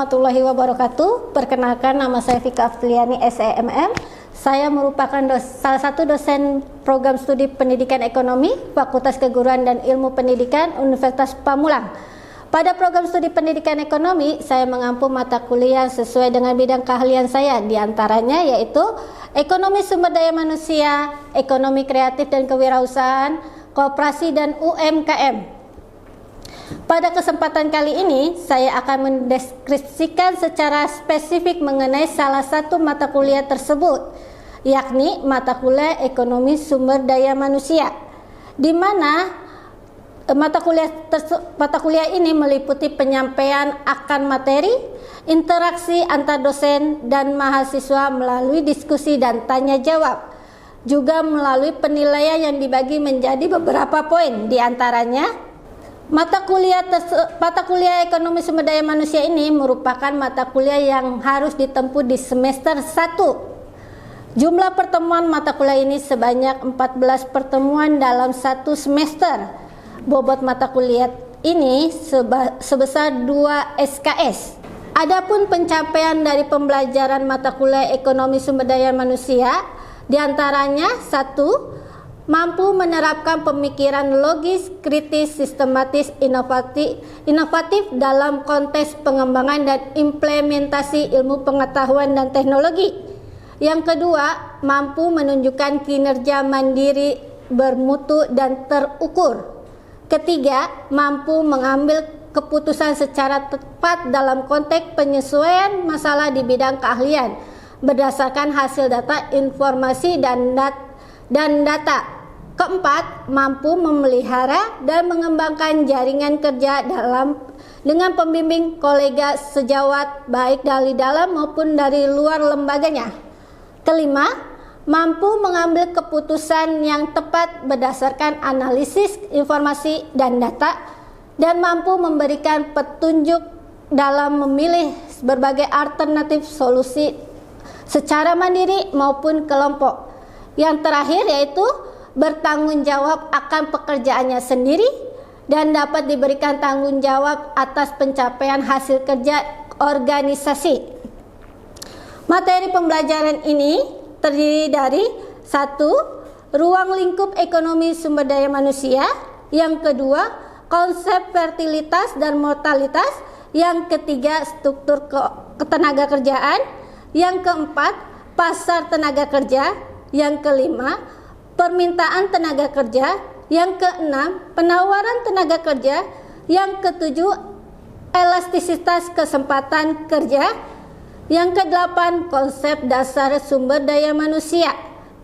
warahmatullahi wabarakatuh. Perkenalkan, nama saya Vika Aftuliani, SEMM. Saya merupakan salah satu dosen program studi pendidikan ekonomi, Fakultas Keguruan dan Ilmu Pendidikan, Universitas Pamulang. Pada program studi pendidikan ekonomi, saya mengampu mata kuliah sesuai dengan bidang keahlian saya, diantaranya yaitu ekonomi sumber daya manusia, ekonomi kreatif dan kewirausahaan, koperasi dan UMKM. Pada kesempatan kali ini, saya akan mendeskripsikan secara spesifik mengenai salah satu mata kuliah tersebut, yakni mata kuliah ekonomi sumber daya manusia, di mana mata kuliah ini meliputi penyampaian akan materi, interaksi antar dosen dan mahasiswa melalui diskusi dan tanya jawab, juga melalui penilaian yang dibagi menjadi beberapa poin, diantaranya mata kuliah ekonomi sumber daya manusia ini merupakan mata kuliah yang harus ditempuh di semester 1. Jumlah pertemuan mata kuliah ini sebanyak 14 pertemuan dalam satu semester. Bobot mata kuliah ini sebesar 2 SKS. Adapun pencapaian dari pembelajaran mata kuliah ekonomi sumber daya manusia, diantaranya 1. Mampu menerapkan pemikiran logis, kritis, sistematis, inovatif dalam konteks pengembangan dan implementasi ilmu pengetahuan dan teknologi. Yang kedua, mampu menunjukkan kinerja mandiri, bermutu, dan terukur. Ketiga, mampu mengambil keputusan secara tepat dalam konteks penyesuaian masalah di bidang keahlian berdasarkan hasil data, informasi, dan data. Keempat, mampu memelihara dan mengembangkan jaringan kerja dengan pembimbing kolega sejawat baik dari dalam maupun dari luar lembaganya. Kelima, mampu mengambil keputusan yang tepat berdasarkan analisis informasi dan data dan mampu memberikan petunjuk dalam memilih berbagai alternatif solusi secara mandiri maupun kelompok. Yang terakhir yaitu bertanggung jawab akan pekerjaannya sendiri dan dapat diberikan tanggung jawab atas pencapaian hasil kerja organisasi. Materi pembelajaran ini terdiri dari 1. Ruang lingkup ekonomi sumber daya manusia. Yang kedua, konsep fertilitas dan mortalitas. Yang ketiga, struktur ketenaga kerjaan. Yang keempat, pasar tenaga kerja. Yang kelima, permintaan tenaga kerja. Yang keenam, penawaran tenaga kerja. Yang ketujuh, elastisitas kesempatan kerja. Yang kedelapan, konsep dasar sumber daya manusia.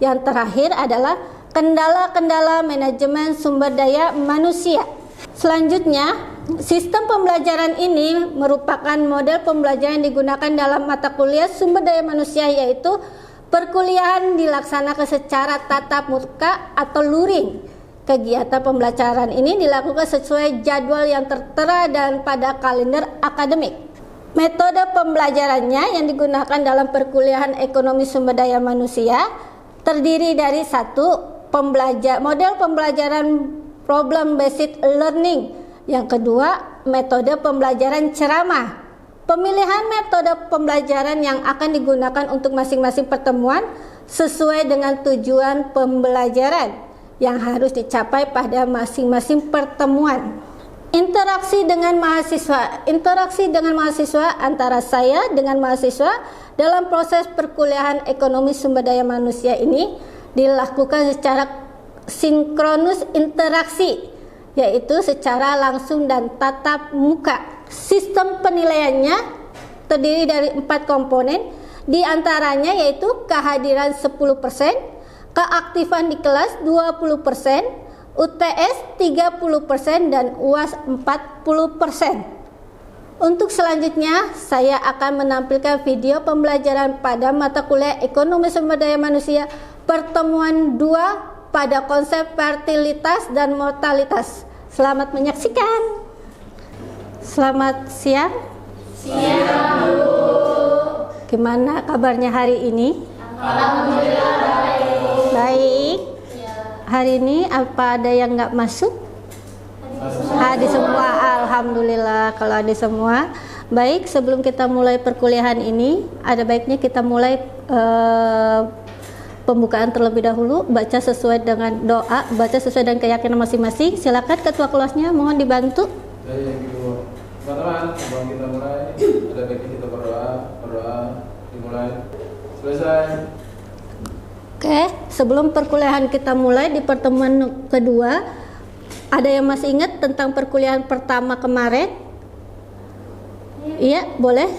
Yang terakhir adalah kendala-kendala manajemen sumber daya manusia. Selanjutnya, sistem pembelajaran ini merupakan model pembelajaran yang digunakan dalam mata kuliah sumber daya manusia, yaitu perkuliahan dilaksanakan secara tatap muka atau luring. Kegiatan pembelajaran ini dilakukan sesuai jadwal yang tertera dan pada kalender akademik. Metode pembelajarannya yang digunakan dalam perkuliahan ekonomi sumber daya manusia terdiri dari 1. Model pembelajaran problem based learning. Yang kedua, metode pembelajaran ceramah. Pemilihan metode pembelajaran yang akan digunakan untuk masing-masing pertemuan sesuai dengan tujuan pembelajaran yang harus dicapai pada masing-masing pertemuan. Interaksi dengan mahasiswa antara saya dengan mahasiswa dalam proses perkuliahan ekonomi sumber daya manusia ini dilakukan secara sinkronus interaksi, yaitu secara langsung dan tatap muka. Sistem penilaiannya terdiri dari 4 komponen, diantaranya yaitu kehadiran 10%, keaktifan di kelas 20%, UTS 30%, dan UAS 40%. Untuk selanjutnya, saya akan menampilkan video pembelajaran pada mata kuliah ekonomi sumber daya manusia pertemuan 2 pada konsep fertilitas dan mortalitas. Selamat menyaksikan. Selamat siang. Siang, Bu. Gimana kabarnya hari ini? Alhamdulillah baik. Baik. Hari ini apa ada yang nggak masuk? Ada semua. Alhamdulillah kalau ada semua. Baik, sebelum kita mulai perkuliahan ini, ada baiknya kita mulai pembukaan terlebih dahulu. Baca sesuai dengan doa, baca sesuai dengan keyakinan masing-masing. Silakan ketua kelasnya, mohon dibantu. Baik, Ibu. Teman-teman, sebelum kita mulai, ada baiknya kita berdoa, dimulai. Selesai. Oke, sebelum perkuliahan kita mulai di pertemuan kedua, ada yang masih ingat tentang perkuliahan pertama kemarin? Iya, boleh.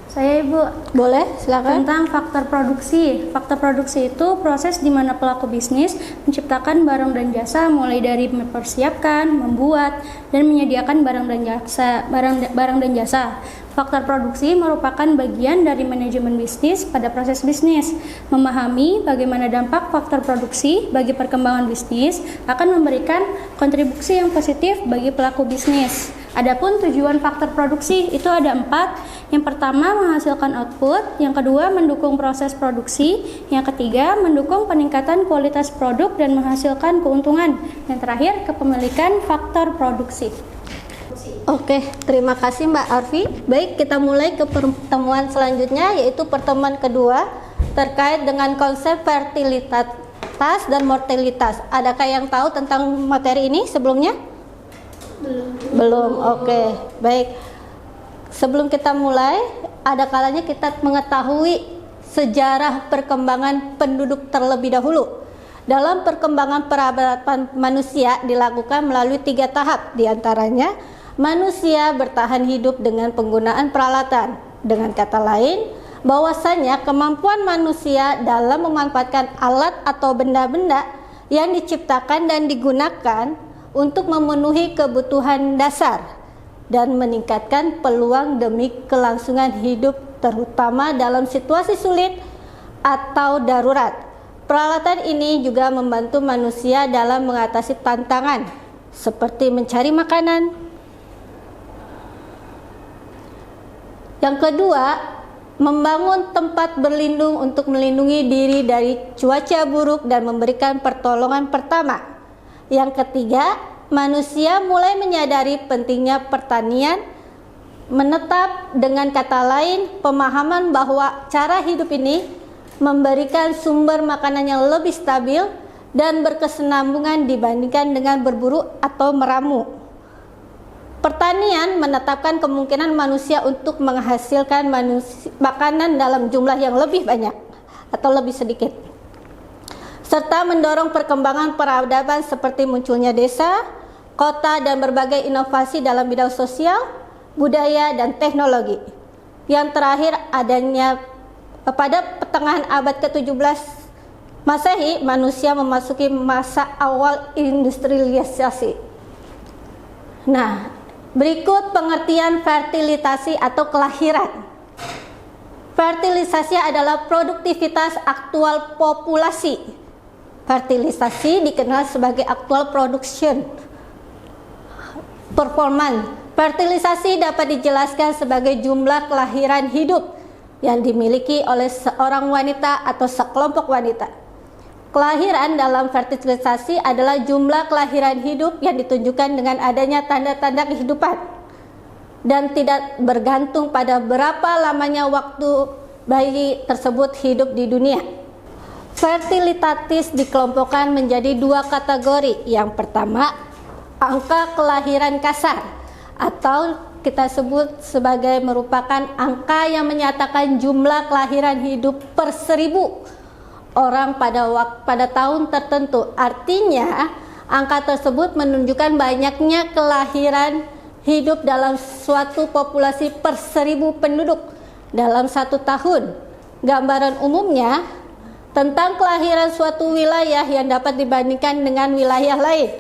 Saya Ibu. Boleh, silakan. Tentang faktor produksi. Faktor produksi itu proses di mana pelaku bisnis menciptakan barang dan jasa mulai dari mempersiapkan, membuat, dan menyediakan barang dan jasa. Faktor produksi merupakan bagian dari manajemen bisnis pada proses bisnis. Memahami bagaimana dampak faktor produksi bagi perkembangan bisnis akan memberikan kontribusi yang positif bagi pelaku bisnis. Adapun tujuan faktor produksi itu ada 4. Yang pertama menghasilkan output, yang kedua mendukung proses produksi, yang ketiga mendukung peningkatan kualitas produk dan menghasilkan keuntungan, yang terakhir kepemilikan faktor produksi. Oke, terima kasih Mbak Arfi. Baik, kita mulai ke pertemuan selanjutnya, yaitu pertemuan kedua terkait dengan konsep fertilitas dan mortalitas. Adakah yang tahu tentang materi ini sebelumnya? Belum. Oke, baik. Sebelum kita mulai, ada kalanya kita mengetahui sejarah perkembangan penduduk terlebih dahulu. Dalam perkembangan peradaban manusia dilakukan melalui 3 tahap, diantaranya manusia bertahan hidup dengan penggunaan peralatan. Dengan kata lain, bahwasanya kemampuan manusia dalam memanfaatkan alat atau benda-benda yang diciptakan dan digunakan untuk memenuhi kebutuhan dasar dan meningkatkan peluang demi kelangsungan hidup, terutama dalam situasi sulit atau darurat. Peralatan ini juga membantu manusia dalam mengatasi tantangan seperti mencari makanan. Yang kedua, membangun tempat berlindung untuk melindungi diri dari cuaca buruk dan memberikan pertolongan pertama. Yang ketiga, manusia mulai menyadari pentingnya pertanian, menetap, dengan kata lain, pemahaman bahwa cara hidup ini memberikan sumber makanan yang lebih stabil dan berkesinambungan dibandingkan dengan berburu atau meramu. Pertanian menetapkan kemungkinan manusia untuk menghasilkan makanan dalam jumlah yang lebih banyak atau lebih sedikit, serta mendorong perkembangan peradaban seperti munculnya desa, kota, dan berbagai inovasi dalam bidang sosial, budaya, dan teknologi. Yang terakhir, adanya pada pertengahan abad ke-17 Masehi, manusia memasuki masa awal industrialisasi. Nah, berikut pengertian fertilisasi atau kelahiran. Fertilisasi adalah produktivitas aktual populasi. Fertilisasi dikenal sebagai actual production performance. Fertilisasi dapat dijelaskan sebagai jumlah kelahiran hidup yang dimiliki oleh seorang wanita atau sekelompok wanita. Kelahiran dalam fertilisasi adalah jumlah kelahiran hidup yang ditunjukkan dengan adanya tanda-tanda kehidupan dan tidak bergantung pada berapa lamanya waktu bayi tersebut hidup di dunia. Fertilitatis dikelompokkan menjadi 2 kategori. Yang pertama, angka kelahiran kasar atau kita sebut sebagai merupakan angka yang menyatakan jumlah kelahiran hidup per 1000 orang pada tahun tertentu. Artinya, angka tersebut menunjukkan banyaknya kelahiran hidup dalam suatu populasi per 1000 penduduk dalam 1 tahun. Gambaran umumnya tentang kelahiran suatu wilayah yang dapat dibandingkan dengan wilayah lain.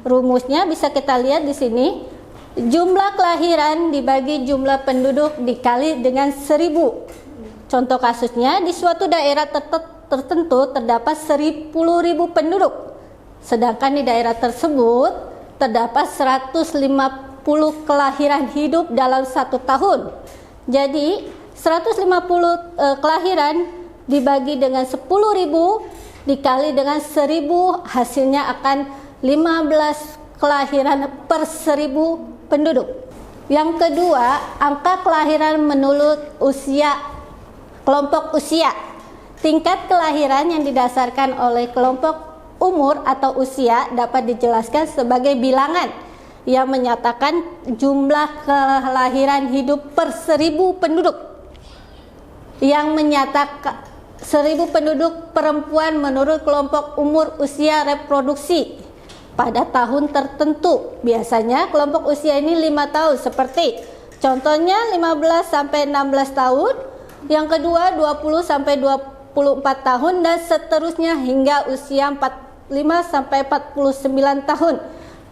Rumusnya bisa kita lihat di sini. Jumlah kelahiran dibagi jumlah penduduk dikali dengan 1000. Contoh kasusnya, di suatu daerah tertentu terdapat 10.000 penduduk, sedangkan di daerah tersebut terdapat 150 kelahiran hidup dalam 1 tahun. Jadi 150 kelahiran dibagi dengan 10.000 dikali dengan 1000, hasilnya akan 15 kelahiran per 1000 penduduk. Yang kedua, angka kelahiran menurut kelompok usia. Tingkat kelahiran yang didasarkan oleh kelompok umur atau usia dapat dijelaskan sebagai bilangan yang menyatakan jumlah kelahiran hidup per 1000 penduduk. Yang menyatakan 1000 penduduk perempuan menurut kelompok umur usia reproduksi pada tahun tertentu. Biasanya kelompok usia ini 5 tahun, seperti contohnya 15 sampai 16 tahun, yang kedua 20 sampai 24 tahun, dan seterusnya hingga usia 45 sampai 49 tahun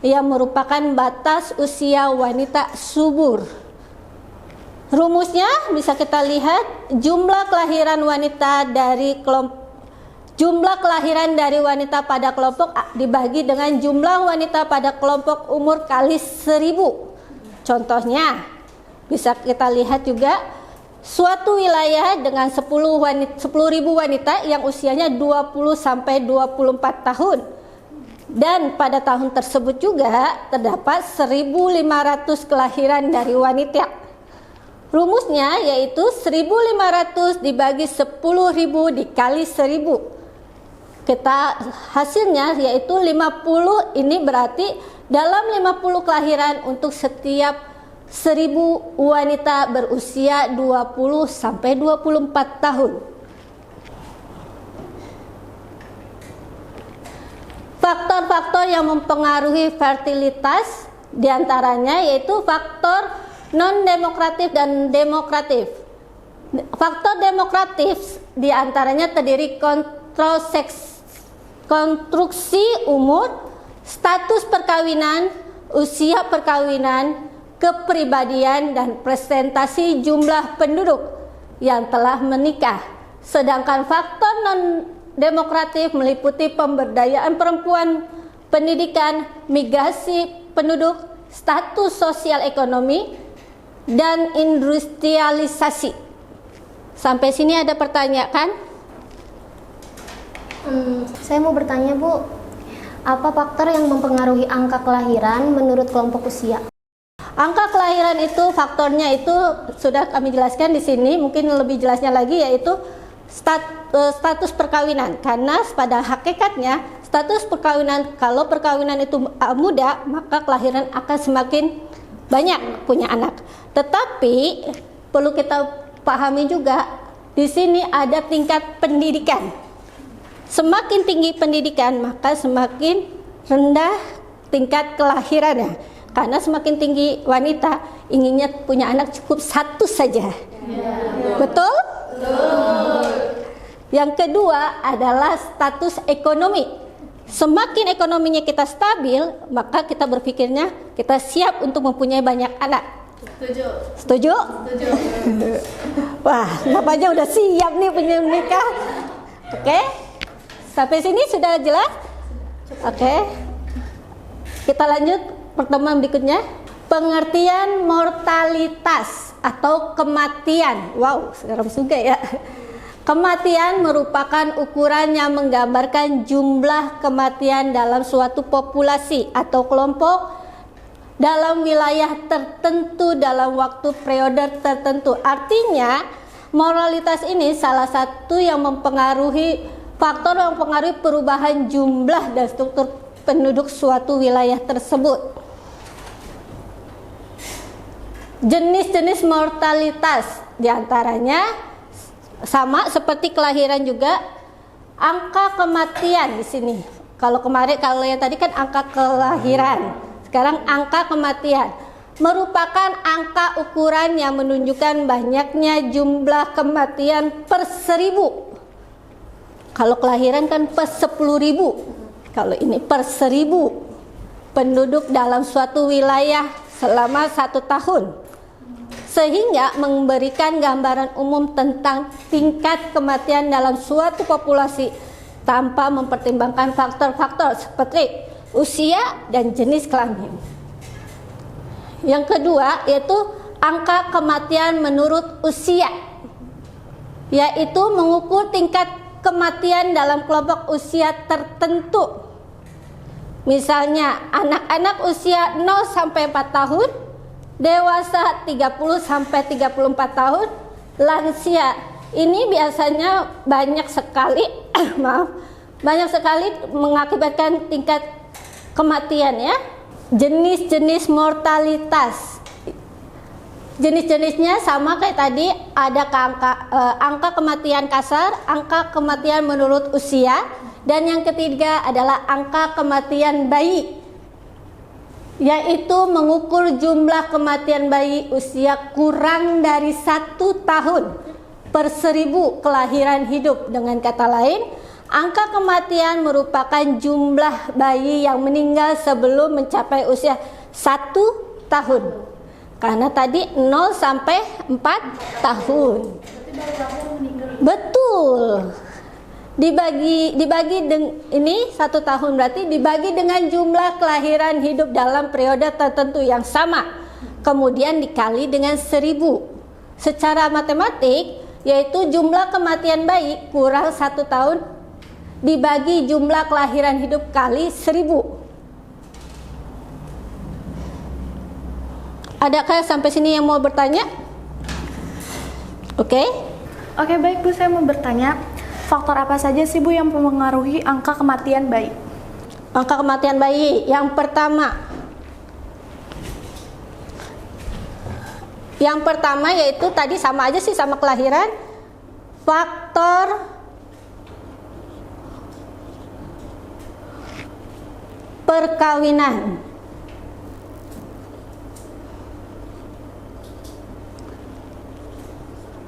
yang merupakan batas usia wanita subur. Rumusnya bisa kita lihat, jumlah kelahiran dari wanita pada kelompok dibagi dengan jumlah wanita pada kelompok umur kali 1000. Contohnya bisa kita lihat juga, suatu wilayah dengan 10.000 wanita yang usianya 20 sampai 24 tahun, dan pada tahun tersebut juga terdapat 1.500 kelahiran dari wanita. Rumusnya yaitu 1.500 dibagi 10.000 dikali 1.000. Hasilnya yaitu 50. Ini berarti dalam 50 kelahiran untuk setiap 1.000 wanita berusia 20 sampai 24 tahun. Faktor-faktor yang mempengaruhi fertilitas diantaranya yaitu faktor non-demokratif dan demokratif. Faktor demokratif diantaranya terdiri konstruksi umur, status perkawinan, usia perkawinan, kepribadian, dan presentasi jumlah penduduk yang telah menikah. Sedangkan faktor non-demokratif meliputi pemberdayaan perempuan, pendidikan, migrasi penduduk, status sosial ekonomi, dan industrialisasi. Sampai sini ada pertanyaan? Saya mau bertanya, Bu, apa faktor yang mempengaruhi angka kelahiran menurut kelompok usia? Angka kelahiran itu faktornya itu sudah kami jelaskan di sini, mungkin lebih jelasnya lagi yaitu status perkawinan. Karena pada hakikatnya status perkawinan, kalau perkawinan itu muda, maka kelahiran akan semakin banyak punya anak. Tetapi perlu kita pahami juga di sini ada tingkat pendidikan. Semakin tinggi pendidikan maka semakin rendah tingkat kelahirannya. Karena semakin tinggi wanita inginnya punya anak cukup satu saja. Betul? Betul. Yang kedua adalah status ekonomi. Semakin ekonominya kita stabil, maka kita berpikirnya kita siap untuk mempunyai banyak anak. Setuju. Setuju? Setuju. Wah, nampaknya udah siap nih punya nikah. Oke? Sampai sini sudah jelas? Oke. Kita lanjut pertemuan berikutnya. Pengertian mortalitas atau kematian. Wow, sekarang juga ya. Kematian merupakan ukuran yang menggambarkan jumlah kematian dalam suatu populasi atau kelompok dalam wilayah tertentu dalam waktu periode tertentu. Artinya, mortalitas ini salah satu yang mempengaruhi faktor yang mempengaruhi perubahan jumlah dan struktur penduduk suatu wilayah tersebut. Jenis-jenis mortalitas diantaranya sama seperti kelahiran juga, angka kematian di sini. Kalau yang tadi kan angka kelahiran, sekarang angka kematian merupakan angka ukuran yang menunjukkan banyaknya jumlah kematian per 1000. Kalau kelahiran kan per 10.000. Kalau ini per 1000 penduduk dalam suatu wilayah selama 1 tahun. Sehingga memberikan gambaran umum tentang tingkat kematian dalam suatu populasi tanpa mempertimbangkan faktor-faktor seperti usia dan jenis kelamin. Yang kedua yaitu angka kematian menurut usia, yaitu mengukur tingkat kematian dalam kelompok usia tertentu. Misalnya anak-anak usia 0 sampai 4 tahun dewasa 30 sampai 34 tahun, lansia. Ini biasanya banyak sekali banyak sekali mengakibatkan tingkat kematian ya. Jenis-jenis mortalitas. Jenis-jenisnya sama kayak tadi, ada angka kematian kasar, angka kematian menurut usia, dan yang ketiga adalah angka kematian bayi, yaitu mengukur jumlah kematian bayi usia kurang dari 1 tahun per 1000 kelahiran hidup. Dengan kata lain, angka kematian merupakan jumlah bayi yang meninggal sebelum mencapai usia 1 tahun. Karena tadi 0 sampai 4 tahun. Betul. Dibagi ini 1 tahun berarti dibagi dengan jumlah kelahiran hidup dalam periode tertentu yang sama. Kemudian dikali dengan 1000. Secara matematik yaitu jumlah kematian bayi kurang 1 tahun dibagi jumlah kelahiran hidup kali 1000. Adakah sampai sini yang mau bertanya? Oke. Oke, baik Bu, saya mau bertanya, faktor apa saja sih Bu yang mempengaruhi angka kematian bayi? Angka kematian bayi yang pertama yaitu tadi sama aja sih sama kelahiran, faktor perkawinan.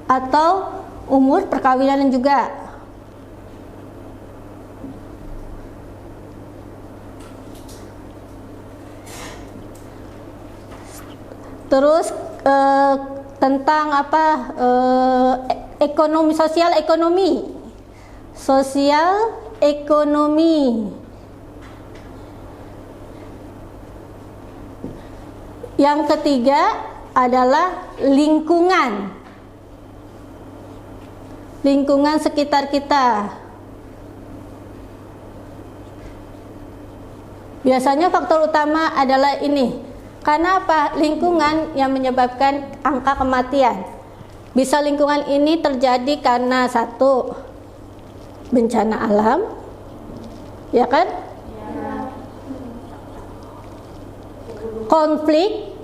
Atau umur perkawinan juga. Terus tentang ekonomi, sosial ekonomi. Yang ketiga adalah lingkungan sekitar kita. Biasanya faktor utama adalah ini. Karena apa? Lingkungan yang menyebabkan angka kematian. Bisa lingkungan ini terjadi karena satu, bencana alam, ya kan? Konflik,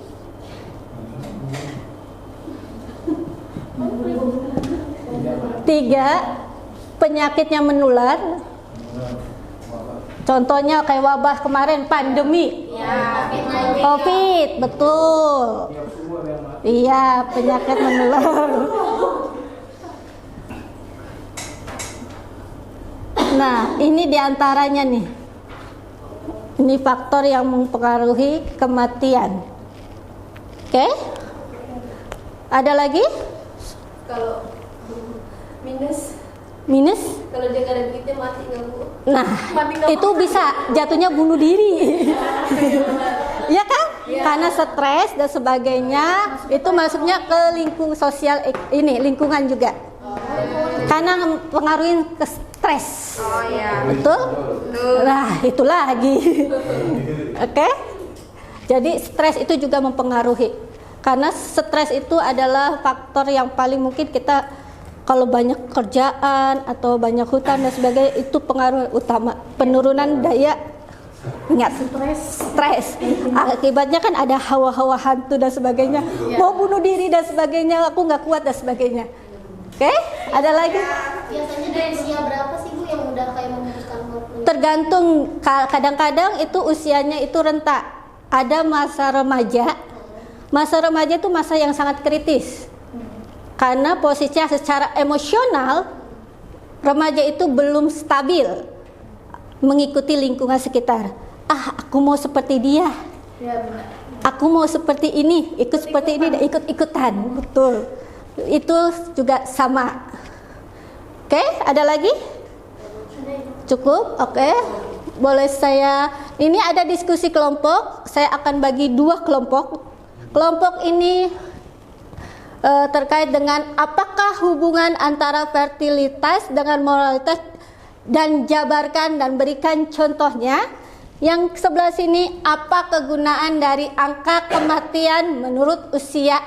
tiga, penyakitnya menular. Contohnya kayak wabah kemarin, pandemi. COVID, betul. Iya, penyakit menular. Nah, ini diantaranya nih. Ini faktor yang mempengaruhi kematian. Oke? Ada lagi? Kalau Minus? kalau jaga dagingnya mati nggak Bu? Nah, itu bisa jatuhnya bunuh diri. Ya kan? Karena stres dan sebagainya, itu masuknya ke lingkungan sosial lingkungan juga. Karena pengaruhin ke stres. Oh ya. Betul? Nah, itu lagi. Oke? Jadi stres itu juga mempengaruhi. Karena stres itu adalah faktor yang paling mungkin kita, kalau banyak kerjaan atau banyak hutang dan sebagainya, itu pengaruh utama penurunan daya ingat, stres. Akibatnya kan ada hawa-hawa hantu dan sebagainya, mau bunuh diri dan sebagainya, aku nggak kuat dan sebagainya. Oke, ada lagi? Biasanya dari usia berapa sih Bu yang udah kayak memutuskan buat menikah? Tergantung, kadang-kadang itu usianya itu rentak. Ada masa remaja. Masa remaja itu masa yang sangat kritis. Karena posisinya secara emosional, remaja itu belum stabil mengikuti lingkungan sekitar. Aku mau seperti dia. Ya benar. Aku mau seperti ini, seperti ini, dan ikut-ikutan. Betul. Itu juga sama. Oke, ada lagi? Cukup? Oke. Boleh ini ada diskusi kelompok. Saya akan bagi 2 kelompok. Kelompok ini terkait dengan apakah hubungan antara fertilitas dengan moralitas, dan jabarkan dan berikan contohnya. Yang sebelah sini, apa kegunaan dari angka kematian menurut usia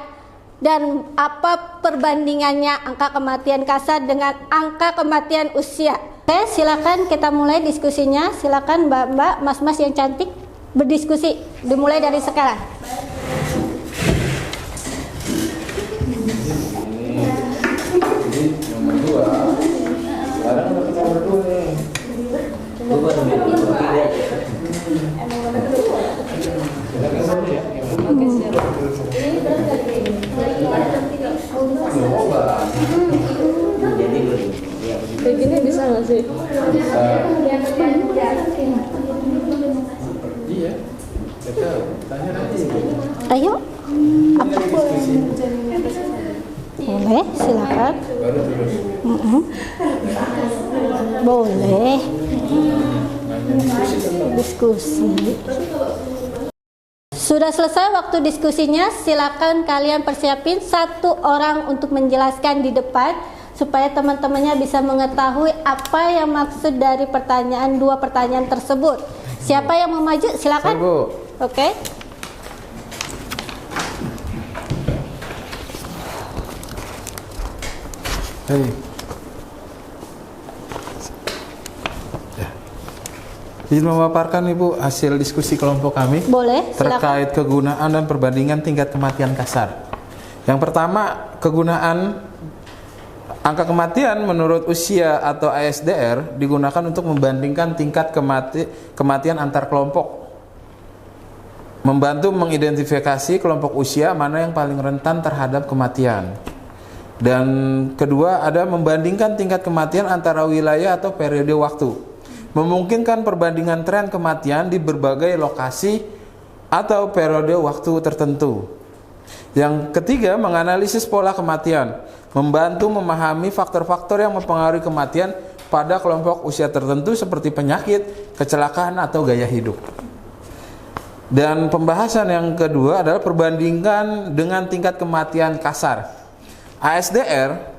dan apa perbandingannya angka kematian kasar dengan angka kematian usia? Oke, silakan kita mulai diskusinya. Silakan Mbak-mbak, Mas-mas yang cantik berdiskusi. Dimulai dari sekarang. Ini nomor 2. Sekarang udah kita berdua nih. Begini bisa nggak sih? Iya. Kita tanya nanti. Ayo. Apa boleh, silakan. Baru terus. Boleh. Diskusi. Sudah selesai waktu diskusinya, silakan kalian persiapin satu orang untuk menjelaskan di depan supaya teman-temannya bisa mengetahui apa yang maksud dari dua pertanyaan tersebut. Siapa yang mau maju? Silakan. Bu. Oke. Hei. Ya. Izin memaparkan Ibu hasil diskusi kelompok kami Boleh, silakan. terkait kegunaan dan perbandingan tingkat kematian kasar. Yang pertama, kegunaan angka kematian menurut usia atau ASDR digunakan untuk membandingkan tingkat kematian antar kelompok. Membantu mengidentifikasi kelompok usia mana yang paling rentan terhadap kematian. Dan kedua, ada membandingkan tingkat kematian antara wilayah atau periode waktu. Memungkinkan perbandingan tren kematian di berbagai lokasi atau periode waktu tertentu. Yang ketiga, menganalisis pola kematian. Membantu memahami faktor-faktor yang mempengaruhi kematian pada kelompok usia tertentu seperti penyakit, kecelakaan, atau gaya hidup. Dan pembahasan yang kedua adalah perbandingan dengan tingkat kematian kasar. ASDR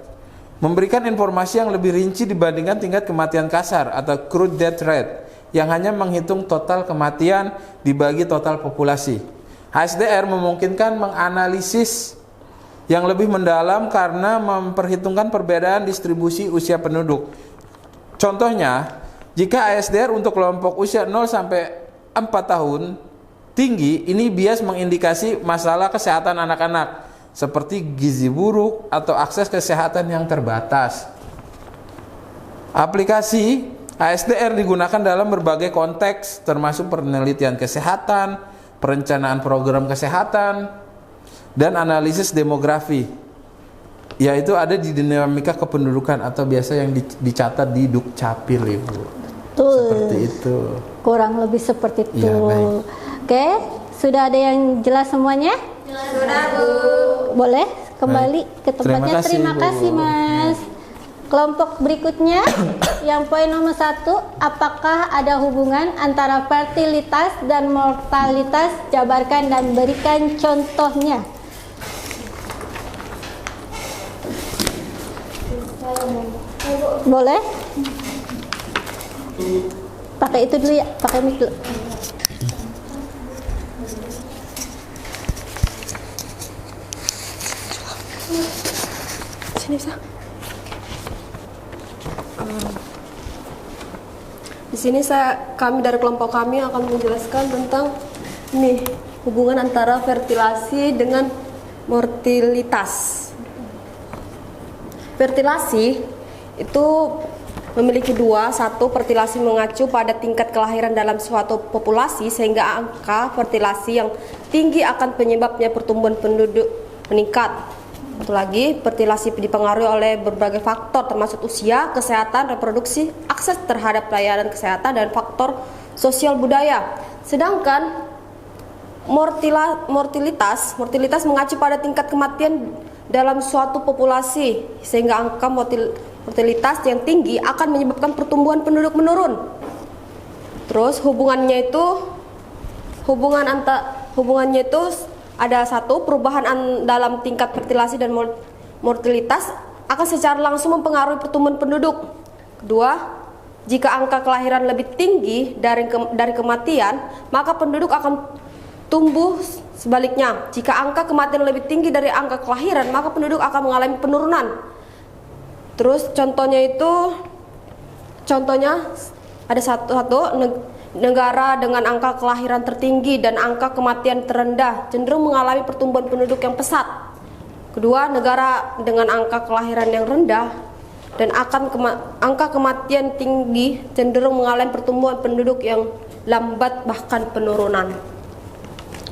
memberikan informasi yang lebih rinci dibandingkan tingkat kematian kasar atau crude death rate yang hanya menghitung total kematian dibagi total populasi. ASDR memungkinkan menganalisis yang lebih mendalam karena memperhitungkan perbedaan distribusi usia penduduk. Contohnya, jika ASDR untuk kelompok usia 0 sampai 4 tahun tinggi, ini bias mengindikasi masalah kesehatan anak-anak seperti gizi buruk atau akses kesehatan yang terbatas. Aplikasi ASDR digunakan dalam berbagai konteks termasuk penelitian kesehatan, perencanaan program kesehatan, dan analisis demografi, yaitu ada di dinamika kependudukan atau biasa yang dicatat di Dukcapil, Ibu. Betul. Seperti itu. Kurang lebih seperti itu. Iya, baik. Oke, sudah ada yang jelas semuanya? Sudah, Bu. Boleh kembali Baik. ke tempatnya. Terima kasih, Bu. Mas. Kelompok berikutnya, yang poin nomor 1, apakah ada hubungan antara fertilitas dan mortalitas? Jabarkan dan berikan contohnya. Boleh? Pakai itu dulu ya, pakai mic dulu. Sini, Sa. Di sini kami dari kelompok kami akan menjelaskan tentang ini hubungan antara fertilasi dengan mortalitas. Fertilasi itu memiliki dua. Satu, fertilasi mengacu pada tingkat kelahiran dalam suatu populasi sehingga angka fertilasi yang tinggi akan penyebabnya pertumbuhan penduduk meningkat. Satu lagi, fertilasi dipengaruhi oleh berbagai faktor termasuk usia, kesehatan, reproduksi, akses terhadap layanan kesehatan, dan faktor sosial budaya. Sedangkan mortalitas mengacu pada tingkat kematian dalam suatu populasi sehingga angka mortalitas yang tinggi akan menyebabkan pertumbuhan penduduk menurun. Terus hubungannya itu ada satu, perubahan dalam tingkat fertilasi dan mortalitas akan secara langsung mempengaruhi pertumbuhan penduduk. Kedua, jika angka kelahiran lebih tinggi dari kematian, maka penduduk akan tumbuh. Sebaliknya, jika angka kematian lebih tinggi dari angka kelahiran, maka penduduk akan mengalami penurunan. Terus contohnya ada satu negara dengan angka kelahiran tertinggi dan angka kematian terendah cenderung mengalami pertumbuhan penduduk yang pesat. Kedua, negara dengan angka kelahiran yang rendah dan angka kematian tinggi cenderung mengalami pertumbuhan penduduk yang lambat bahkan penurunan.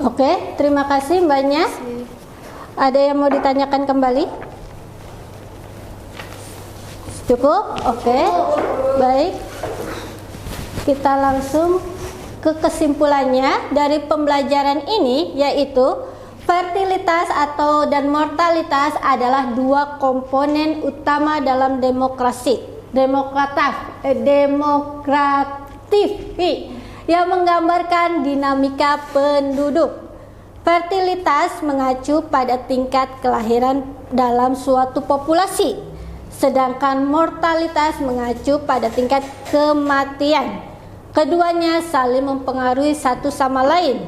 Oke, terima kasih Mbaknya. Ada yang mau ditanyakan kembali? Cukup? Oke, baik. Kita langsung ke kesimpulannya dari pembelajaran ini, yaitu fertilitas dan mortalitas adalah dua komponen utama dalam demokratif yang menggambarkan dinamika penduduk. Fertilitas mengacu pada tingkat kelahiran dalam suatu populasi, sedangkan mortalitas mengacu pada tingkat kematian. Keduanya saling mempengaruhi satu sama lain,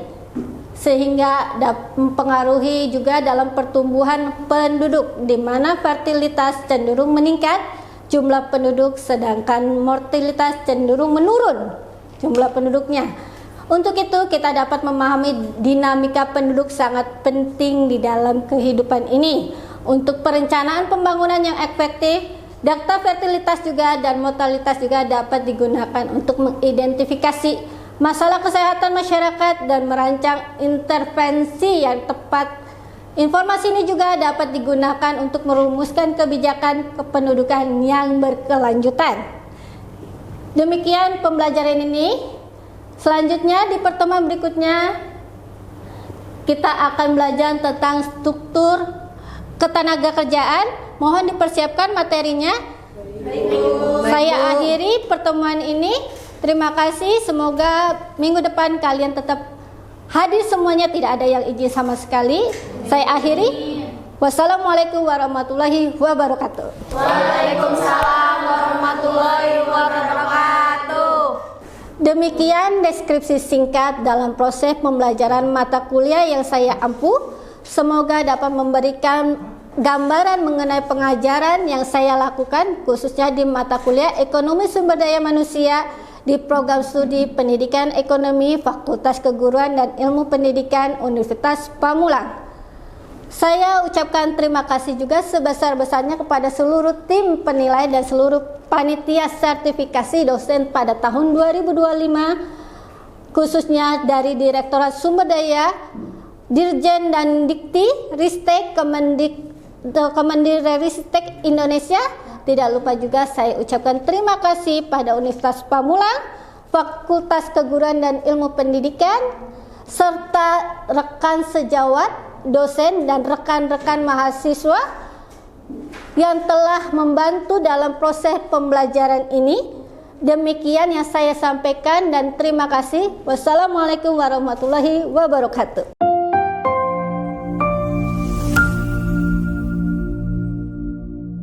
sehingga mempengaruhi juga dalam pertumbuhan penduduk, di mana fertilitas cenderung meningkat jumlah penduduk, sedangkan mortalitas cenderung menurun jumlah penduduknya. Untuk itu kita dapat memahami dinamika penduduk sangat penting di dalam kehidupan ini. Untuk perencanaan pembangunan yang efektif, data fertilitas juga dan mortalitas juga dapat digunakan untuk mengidentifikasi masalah kesehatan masyarakat dan merancang intervensi yang tepat. Informasi ini juga dapat digunakan untuk merumuskan kebijakan kependudukan yang berkelanjutan. Demikian pembelajaran ini. Selanjutnya di pertemuan berikutnya kita akan belajar tentang struktur ketenaga kerjaan. Mohon dipersiapkan materinya. Saya akhiri pertemuan ini. Terima kasih. Semoga minggu depan kalian tetap hadir semuanya, tidak ada yang izin sama sekali. Saya akhiri. Wassalamualaikum warahmatullahi wabarakatuh. Waalaikumsalam warahmatullahi wabarakatuh. Demikian deskripsi singkat dalam proses pembelajaran mata kuliah yang saya ampuh. Semoga dapat memberikan gambaran mengenai pengajaran yang saya lakukan, khususnya di mata kuliah Ekonomi Sumber Daya Manusia di program studi Pendidikan Ekonomi Fakultas Keguruan dan Ilmu Pendidikan Universitas Pamulang. Saya ucapkan terima kasih juga sebesar-besarnya kepada seluruh tim penilai dan seluruh panitia sertifikasi dosen pada tahun 2025, khususnya dari Direktorat Sumber Daya, Dirjen dan Dikti, Ristek, Kemendikbudristek Indonesia. Tidak lupa juga saya ucapkan terima kasih pada Universitas Pamulang, Fakultas Keguruan dan Ilmu Pendidikan, serta rekan sejawat, dosen dan rekan-rekan mahasiswa yang telah membantu dalam proses pembelajaran ini. Demikian yang saya sampaikan dan terima kasih. Wassalamualaikum warahmatullahi wabarakatuh.